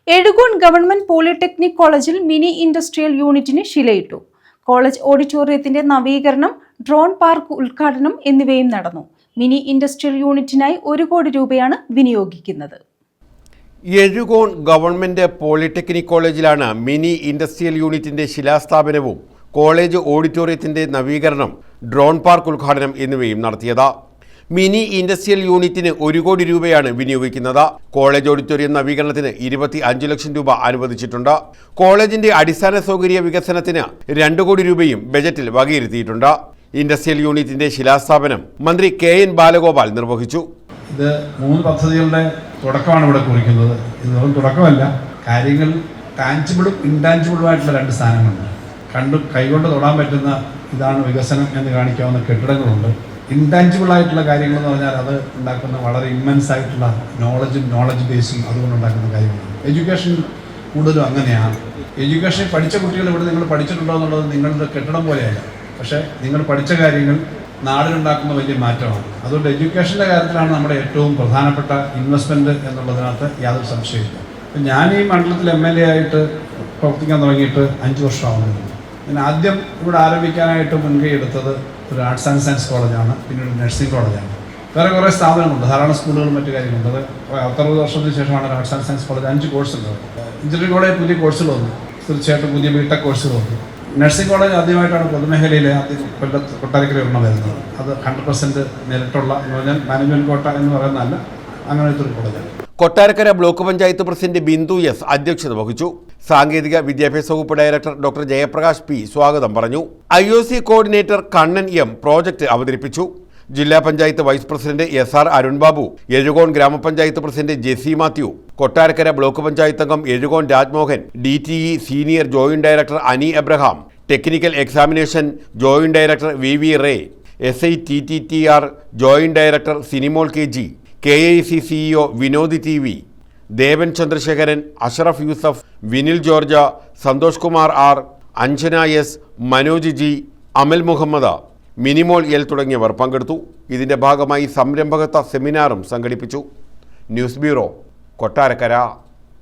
Ezhukone government polytechnic കോളേജിൽ mini industrial യൂണിറ്റിന് ശിലയിട്ടു. College ഓഡിറ്റോറിയത്തിന്റെ നവീകരണം, ഡ്രോൺ പാർക്ക് ഉദ്ഘാടനം എന്നിവയും നടന്നു. മിനി ഇൻഡസ്ട്രിയൽ യൂണിറ്റിനായി 1 കോടി രൂപയാണ് വിനിയോഗിക്കുന്നത്. എഴുകോൺ ഗവൺമെന്റ് പോളിടെക്നിക് കോളേജിലാണ് മിനി ഇൻഡസ്ട്രിയൽ യൂണിറ്റിന്റെ ശിലാസ്ഥാപനവും കോളേജ് ഓഡിറ്റോറിയത്തിന്റെ നവീകരണം, ഡ്രോൺ പാർക്ക് ഉദ്ഘാടനം എന്നിവയും നടത്തിയത്. മിനി ഇൻഡസ്ട്രിയൽ യൂണിറ്റിന് 1 കോടി രൂപയാണ് വിനിയോഗിക്കുന്നത്. കോളേജ് ഓഡിറ്റോറിയം നവീകരണത്തിന് 25 ലക്ഷം രൂപ അനുവദിച്ചിട്ടുണ്ട്. കോളേജിന്റെ അടിസ്ഥാന സൗകര്യ വികസനത്തിന് 2 കോടി രൂപയും ബജറ്റിൽ വകയിരുത്തിയിട്ടുണ്ട്. ഇൻഡസ്ട്രിയൽ യൂണിറ്റിന്റെ ശിലാസ്ഥാപനം മന്ത്രി KN ബാലഗോപാൽ നിർവഹിച്ചു. ഇത് 3 പദ്ധതികളുടെ തുടക്കമാണ് ഇവിടെ കുറിക്കുന്നത്. ഇത് തുടക്കമല്ല, കാര്യങ്ങൾ ടാഞ്ചിബിളും ഇൻടാഞ്ചിബിളുമായിട്ടുള്ള 2 സ്ഥാനങ്ങളുണ്ട്. കൈകൊണ്ട് തൊടാൻ പറ്റുന്ന ഇതാണ് വികസനം എന്ന് കാണിക്കാവുന്ന കെട്ടിടങ്ങളുണ്ട്. ഇൻടാഞ്ചിബിൾ ആയിട്ടുള്ള കാര്യങ്ങൾ എന്ന് പറഞ്ഞാൽ അത് ഉണ്ടാക്കുന്ന വളരെ ഇമ്മൻസ് ആയിട്ടുള്ള നോളജ് ബേസും അതുകൊണ്ട് ഉണ്ടാക്കുന്ന കാര്യങ്ങളാണ്. എഡ്യൂക്കേഷൻ കൂടുതലും അങ്ങനെയാണ്. എഡ്യൂക്കേഷൻ പഠിച്ച കുട്ടികൾ ഇവിടെ നിങ്ങൾ പഠിച്ചിട്ടുണ്ടോ എന്നുള്ളത് നിങ്ങളുടെ കെട്ടിടം പോലെയല്ല, പക്ഷേ നിങ്ങൾ പഠിച്ച കാര്യങ്ങൾ നാടിനുണ്ടാക്കുന്ന വലിയ മാറ്റമാണ്. അതുകൊണ്ട് എഡ്യൂക്കേഷൻ്റെ കാര്യത്തിലാണ് നമ്മുടെ ഏറ്റവും പ്രധാനപ്പെട്ട ഇൻവെസ്റ്റ്മെൻറ്റ് എന്നുള്ളതിനകത്ത് യാതൊരു സംശയമില്ല. ഞാൻ ഈ മണ്ഡലത്തിൽ MLA ആയിട്ട് പ്രവർത്തിക്കാൻ തുടങ്ങിയിട്ട് 5 വർഷമാവുന്നു. ഞാൻ ആദ്യം ഇവിടെ ആരംഭിക്കാനായിട്ട് മുൻകൈ എടുത്തത് ഒരു ആർട്സ് ആൻഡ് സയൻസ് കോളേജാണ്, പിന്നെ ഒരു നഴ്സിംഗ് കോളേജാണ്. വേറെ കുറേ സ്ഥാപനങ്ങളുണ്ട്, ധാരാളം സ്കൂളുകളും മറ്റു കാര്യങ്ങളുണ്ട്. അത് 60 വർഷത്തിന് ശേഷമാണ് ആർട്സ് ആൻഡ് സയൻസ് കോളേജ് 5 കോഴ്സുണ്ട്. എഞ്ചിനീയറിംഗ് കോളേജ് പുതിയ കോഴ്സുകൾ വന്നു, തീർച്ചയായിട്ടും പുതിയ BTech കോഴ്സുകൾ വന്നു. നഴ്സിംഗ് കോളേജ് ആദ്യമായിട്ടാണ് പൊതുമേഖലയിലെ കൊട്ടാരക്കര ഒരെണ്ണം വരുന്നത്. അത് 100% മെറിറ്റുള്ള എന്ന് പറഞ്ഞാൽ മാനേജ്മെൻറ്റ് കോട്ട എന്ന് പറയുന്നതല്ല, അങ്ങനത്തെ ഒരു കോളേജാണ്. Kottarakkara block panchayat president Bindu S അധ്യക്ഷത വഹിച്ചു. സാങ്കേതിക വിദ്യാഭ്യാസ വകുപ്പ് ഡയറക്ടർ ഡോക്ടർ ജയപ്രകാശ് P സ്വാഗതം പറഞ്ഞു. IOC coordinator Kannan M project അവതരിപ്പിച്ചു. ജില്ലാ panchayat vice president SR Arun Babu, Ezhukone ഗ്രാമപഞ്ചായത്ത് പ്രസിഡന്റ് ജെസി മാത്യു, കൊട്ടാരക്കര ബ്ലോക്ക് പഞ്ചായത്ത് അംഗം Ezhukone Rajmohan, DTE senior joint director Ani Abraham, technical examination joint director VV Ray, SITTTR joint director Sinimol KG, KIC CEO Vinod TV, Devan Chandrasekharan, Ashraf Yusuf, Vinil George, Santhosh Kumar R, Anjana S, Manoj G, Amal Muhammad, Minimol L തുടങ്ങിയവർ പങ്കെടുത്തു. ഇതിന്റെ ഭാഗമായി സംരംഭകത്വ സെമിനാറും സംഘടിപ്പിച്ചു. News bureau, Kottarakkara.